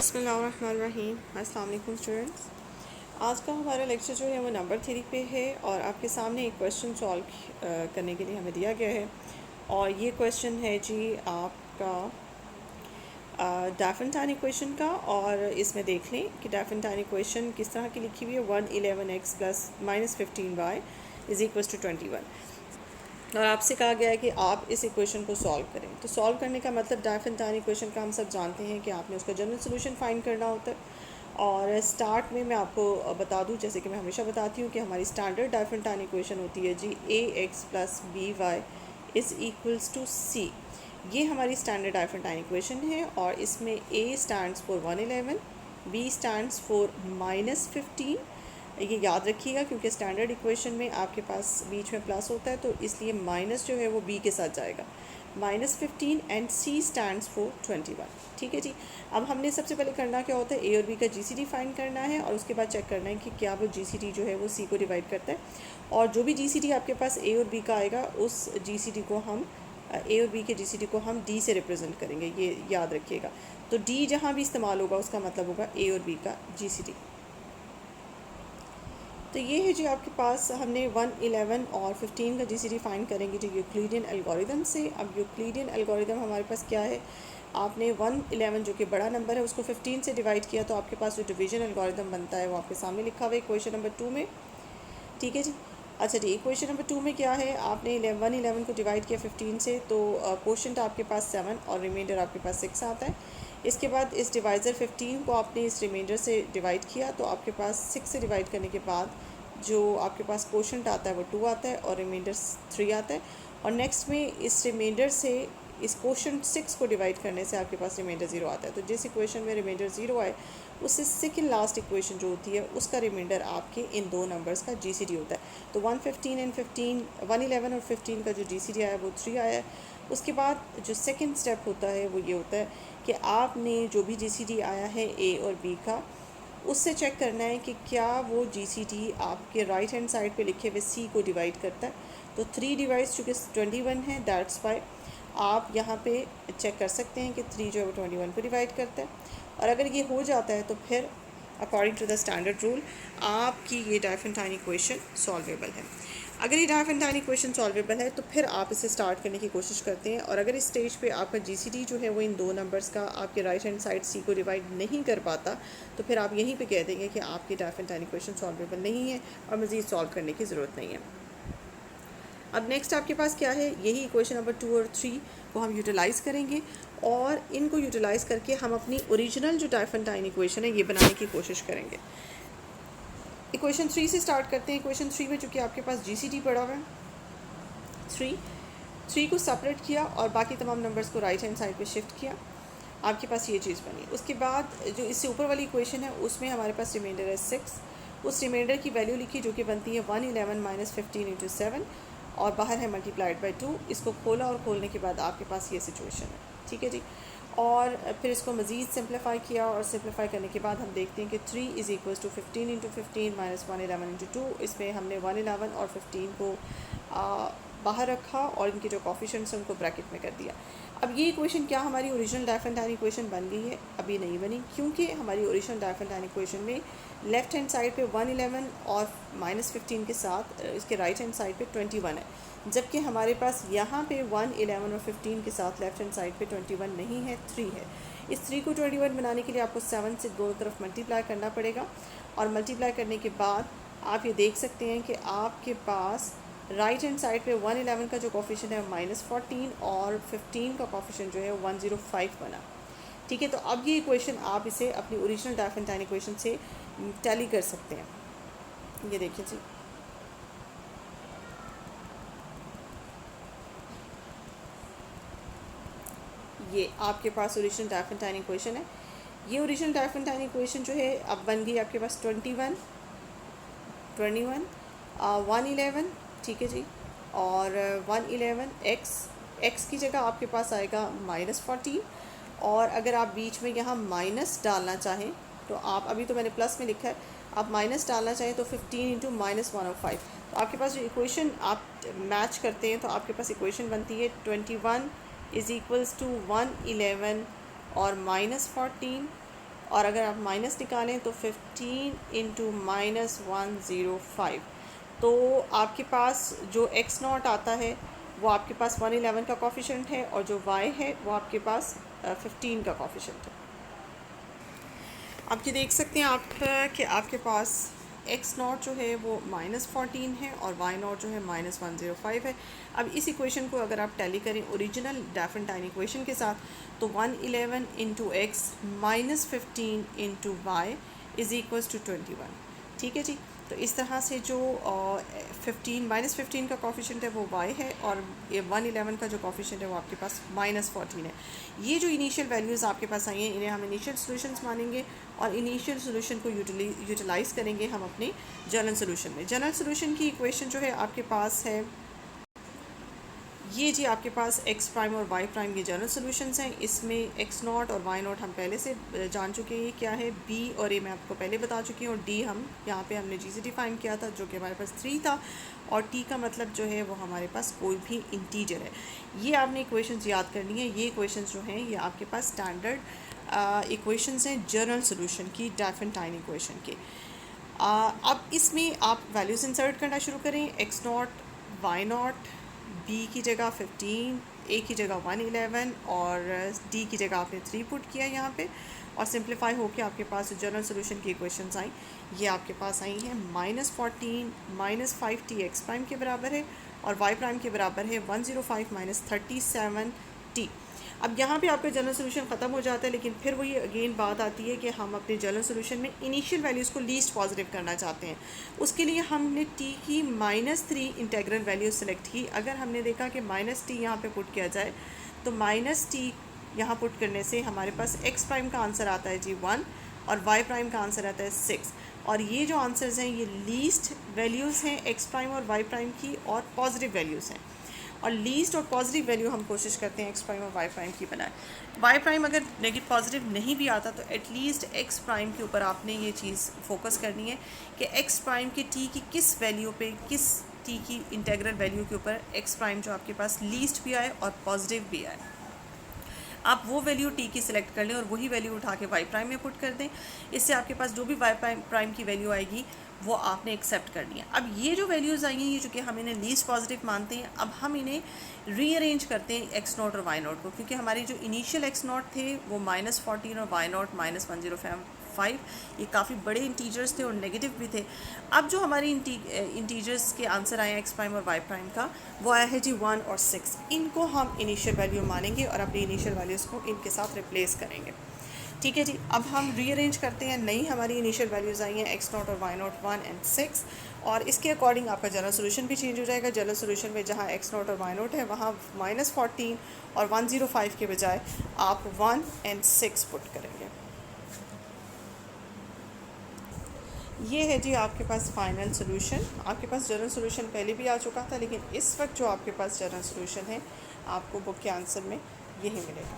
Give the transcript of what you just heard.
बिस्मिल्लाहिर्रहमानिर्रहीम। अस्सलाम वालेकुम स्टूडेंट्स। आज का हमारा लेक्चर जो है वो नंबर थ्री पे है और आपके सामने एक क्वेश्चन सॉल्व करने के लिए हमें दिया गया है और ये क्वेश्चन है जी आपका डाफेंटाइन इक्वेशन का। और इसमें देख लें कि डाफेंटाइन इक्वेशन किस तरह की लिखी हुई है। 111x plus -15y is equal to 21 और आपसे कहा गया है कि आप इस इक्वेशन को सॉल्व करें। तो सॉल्व करने का मतलब डाफेंटाइन इक्वेशन का हम सब जानते हैं कि आपने उसका जनरल सोल्यूशन फाइंड करना होता है। और स्टार्ट में मैं आपको बता दूं, जैसे कि मैं हमेशा बताती हूँ कि हमारी स्टैंडर्ड डाफेंटाइन इक्वेशन होती है जी ax plus by is equals to c। ये हमारी स्टैंडर्ड डाफेंटाइन इक्वेशन है और इसमें a stands for 111, b stands for -15। ये याद रखिएगा क्योंकि स्टैंडर्ड इक्वेशन में आपके पास बीच में प्लस होता है तो इसलिए माइनस जो है वो बी के साथ जाएगा। -15 एंड सी स्टैंड्स फॉर 21। ठीक है जी। अब हमने सबसे पहले करना क्या होता है, ए और बी का जीसीडी फाइंड करना है और उसके बाद चेक करना है कि क्या वो जीसीडी जो है वो सी को डिवाइड करता है। और जो भी जीसीडी आपके पास ए और बी का आएगा उस जीसीडी को हम ए और बी के जीसीडी को हम डी से रिप्रेजेंट करेंगे, ये याद रखिएगा। तो डी जहाँ भी इस्तेमाल होगा उसका मतलब होगा ए और बी का जीसीडी। तो ये है जी आपके पास हमने 111 और 15 का जीसीडी फाइंड करेंगे जो यूक्लिडियन एल्गोरिदम से। अब यूक्लिडियन एल्गोरिदम हमारे पास क्या है, आपने 111 जो कि बड़ा नंबर है उसको 15 से डिवाइड किया तो आपके पास जो डिवीजन एल्गोरिदम बनता है वो आपके सामने लिखा हुआ है क्वेश्चन नंबर 2 में। ठीक है जी। अच्छा जी, क्वेश्चन नंबर 2 में क्या है, आपने 111 को डिवाइड किया 15 से तो क्वोशंट आपके पास 7 और रिमाइंडर आपके पास 6 आता है। इसके बाद इस डिवाइज़र 15 को आपने इस रिमाइंडर से डिवाइड किया तो आपके पास 6 से डिवाइड करने के बाद जो आपके पास क्वोशंट आता है वो 2 आता है और रिमाइंडर 3 आता है। और नेक्स्ट में इस रिमाइंडर से इस क्वोशंट 6 को डिवाइड करने से आपके पास रिमाइंडर 0 आता है। तो जिस इक्वेशन में रिमाइंडर 0 आए उससे सेकंड लास्ट इक्वेशन जो होती है उसका रिमाइंडर आपके इन दो नंबर्स का जीसीडी होता है। तो 111 और 15 का जो जीसीडी आया वो 3 आया है। उसके बाद जो सेकंड स्टेप होता है वो ये होता है कि आपने जो भी जीसीडी आया है ए और बी का उससे चेक करना है कि क्या वो जीसीडी आपके राइट हैंड साइड पे लिखे हुए सी को डिवाइड करता है। तो 3 डिवाइस चूँकि 21 है दैट्स वाई आप यहाँ पे चेक कर सकते हैं कि 3 जो है वो 21 को डिवाइड करता है। और अगर ये हो जाता है तो फिर according to the standard rule आपकी ये डाफेंटाइन इक्वेशन सॉल्वेबल है। अगर ये डाफेंटाइन इक्वेशन सॉल्वेबल है तो फिर आप इसे स्टार्ट करने की कोशिश करते हैं। और अगर इस स्टेज पे आपका जीसीडी जो है वो इन दो नंबर्स का आपके राइट हैंड साइड सी को डिवाइड नहीं कर पाता तो फिर आप यहीं पे कह देंगे कि आपकी डाफेंटाइन इक्वेशन सॉल्वेबल नहीं है और मज़ीद सॉल्व करने की ज़रूरत नहीं है। अब नेक्स्ट आपके पास क्या है, यही इक्वेशन नंबर 2 और 3 को हम यूटिलाइज़ करेंगे और इनको यूटिलाइज़ करके हम अपनी ओरिजिनल जो डाफेंटाइन इक्वेशन है ये बनाने की कोशिश करेंगे। इक्वेशन 3 से स्टार्ट करते हैं। इक्वेशन 3 में चूँकि आपके पास जीसीडी पड़ा हुआ है 3 को सेपरेट किया और बाकी तमाम नंबर्स को राइट हैंड साइड पे शिफ्ट किया, आपके पास ये चीज़ बनी। उसके बाद जो इससे ऊपर वाली इक्वेशन है उसमें हमारे पास रिमाइंडर है 6। उस रिमाइंडर की वैल्यू लिखी जो कि बनती है 111 - 15 × 7 और बाहर है मल्टीप्लाइड बाई 2। इसको खोला और खोलने के बाद आपके पास ये सिचुएशन है। ठीक है जी। और फिर इसको मज़ीद सिंप्लीफाई किया और सिंप्लीफाई करने के बाद हम देखते हैं कि 3 इज़ इक्वल टू 15 × 15 - 111 × 2। इसमें हमने 111 और 15 को बाहर रखा और इनके जो कोफिशिएंट्स हैं उनको ब्रैकेट में कर दिया। अब ये इक्वेशन क्या हमारी ओरिजिनल डाफेंटाइन इक्वेशन बन गई है? अभी नहीं बनी, क्योंकि हमारी ओरिजिनल डाफेंटाइन इक्वेशन में लेफ़्ट हैंड साइड पे 111 और -15 के साथ इसके राइट हैंड साइड पे 21 है, जबकि हमारे पास यहाँ पे 111 और 15 के साथ लेफ़्ट हैंड साइड पे 21 नहीं है, 3 है। इस 3 को 21 बनाने के लिए आपको 7 से दोनों तरफ मल्टीप्लाई करना पड़ेगा और मल्टीप्लाई करने के बाद आप ये देख सकते हैं कि आपके पास राइट हैंड साइड पे 111 का जो कोफिशिएंट है -14 और 15 का कोफिशिएंट जो है 105 बना। ठीक है। तो अब ये इक्वेशन आप इसे अपनी ओरिजिनल डाफेंटाइन इक्वेशन से टैली कर सकते हैं। ये देखिए जी, ये आपके पास ओरिजिनल डाफेंटाइन इक्वेशन है। ये ओरिजिनल डाफेंटाइन इक्वेशन जो है अब बन गई आपके पास 21 111। ठीक है जी। और 111 x की जगह आपके पास आएगा -14 और अगर आप बीच में यहाँ माइनस डालना चाहें तो आप, अभी तो मैंने प्लस में लिखा है, आप माइनस डालना चाहें तो 15 × -105। तो आपके पास जो इक्वेशन आप मैच करते हैं तो आपके पास इक्वेशन बनती है 21 इज़ इक्वल्स टू 111 और -14 और अगर आप माइनस निकालें तो 15 इंटू माइनस 105, तो आपके पास जो एक्स नॉट आता है वो आपके पास 111 का कोफिशिएंट है और जो वाई है वो आपके पास 15 का कोफिशिएंट है। आप ये देख सकते हैं आप कि आपके पास एक्स नॉट जो है वो -14 है और वाई नॉट जो है -105 है। अब इस इक्वेशन को अगर आप टैली करें ओरिजिनल डाफरेंटाइन इक्वेशन के साथ, तो 111 into X -15 into Y is equals to 21। ठीक है जी। तो इस तरह से जो 15 का कोफिशिएंट है वो वाई है और ये 111 का जो कोफिशिएंट है वो आपके पास -14 है। ये जो इनिशियल वैल्यूज़ आपके पास आई हैं इन्हें हम इनिशियल सॉल्यूशंस मानेंगे और इनिशियल सॉल्यूशन को यूटिलाइज़ करेंगे हम अपने जनरल सॉल्यूशन में। जनरल सॉल्यूशन की इक्वेशन जो है आपके पास है ये जी, आपके पास एक्स प्राइम और वाई प्राइम के जनरल सॉल्यूशंस हैं। इसमें एक्स नॉट और वाई नॉट हम पहले से जान चुके हैं क्या है, बी और ए मैं आपको पहले बता चुकी हूँ, और डी हम यहाँ पे हमने जी से डिफाइन किया था जो कि हमारे पास 3 था, और टी का मतलब जो है वो हमारे पास कोई भी इंटीजर है। ये आपने इक्वेशंस याद करनी है। ये इक्वेशंस जो हैं ये आपके पास स्टैंडर्ड इक्वेशंस हैं जनरल सोल्यूशन की, डाफरेंटाइन इक्वेशन के। अब इसमें आप वैल्यूज़ इंसर्ट करना शुरू करें। X naught, Y naught, B की जगह 15, ए की जगह 111 और डी की जगह आपने 3 पुट किया यहाँ पे, और सिंप्लीफाई होकर आपके पास जनरल सोल्यूशन की इक्वेशंस आई, ये आपके पास आई हैं -14 -5t एक्स प्राइम के बराबर है और वाई प्राइम के बराबर है 105 -37t। अब यहाँ पे आपका जनरल सोल्यूशन ख़त्म हो जाता है, लेकिन फिर वही अगेन बात आती है कि हम अपने जनरल सोल्यूशन में इनिशियल वैल्यूज़ को लीस्ट पॉजिटिव करना चाहते हैं। उसके लिए हमने t की -3 इंटेग्रल वैल्यू सेलेक्ट की। अगर हमने देखा कि -t यहाँ पे पुट किया जाए तो -t यहाँ पुट करने से हमारे पास x प्राइम का आंसर आता है जी 1 और y प्राइम का आंसर आता है 6, और ये जो आंसर्स हैं ये लीस्ट वैल्यूज़ हैं x प्राइम और y प्राइम की और पॉजिटिव वैल्यूज़ हैं, और लीस्ट और पॉजिटिव वैल्यू हम कोशिश करते हैं एक्स प्राइम और वाई प्राइम की बनाए। वाई प्राइम अगर नेगेटिव पॉजिटिव नहीं भी आता तो एटलीस्ट एक्स प्राइम के ऊपर आपने ये चीज़ फोकस करनी है कि एक्स प्राइम के टी की किस वैल्यू पे, किस टी की इंटेग्रल वैल्यू के ऊपर एक्स प्राइम जो आपके पास लीस्ट भी आए और पॉजिटिव भी आए। आप वो वैल्यू टी की सिलेक्ट कर लें और वही वैल्यू उठा के वाई प्राइम में पुट कर दें। इससे आपके पास जो भी वाई प्राइम की वैल्यू आएगी वो आपने एक्सेप्ट करनी है। अब ये जो वैल्यूज़ आई हैं ये जो कि हम इन्हें लीस्ट पॉजिटिव मानते हैं, अब हम इन्हें रीअरेंज करते हैं एक्स नॉट और वाई नॉट को, क्योंकि हमारी जो इनिशियल एक्स नॉट थे वो -14 और वाई नॉट -105, ये काफ़ी बड़े इंटीजर्स थे और नेगेटिव भी थे। अब जो हमारी इंटीजर्स के आंसर आए हैं एक्स प्राइम और वाई प्राइम का, वो आया है जी 1 और 6। इनको हम इनिशियल वैल्यू मानेंगे और अपनी इनिशियल वैल्यूज़ को इनके साथ रिप्लेस करेंगे। ठीक है जी। अब हम रीअरेंज करते हैं। नई हमारी इनिशियल वैल्यूज़ आई हैं एक्स नॉट और वाई नॉट 1 और 6, और इसके अकॉर्डिंग आपका जनरल सोल्यूशन भी चेंज हो जाएगा। जनरल सोल्यूशन में जहाँ एक्स नॉट और वाई नॉट है वहाँ -14 और 105 के बजाय आप 1 और 6 पुट करेंगे। ये है जी आपके पास फाइनल सोल्यूशन। आपके पास जनरल सोल्यूशन पहले भी आ चुका था, लेकिन इस वक्त जो आपके पास जनरल सोल्यूशन है आपको बुक के आंसर में यही मिलेगा।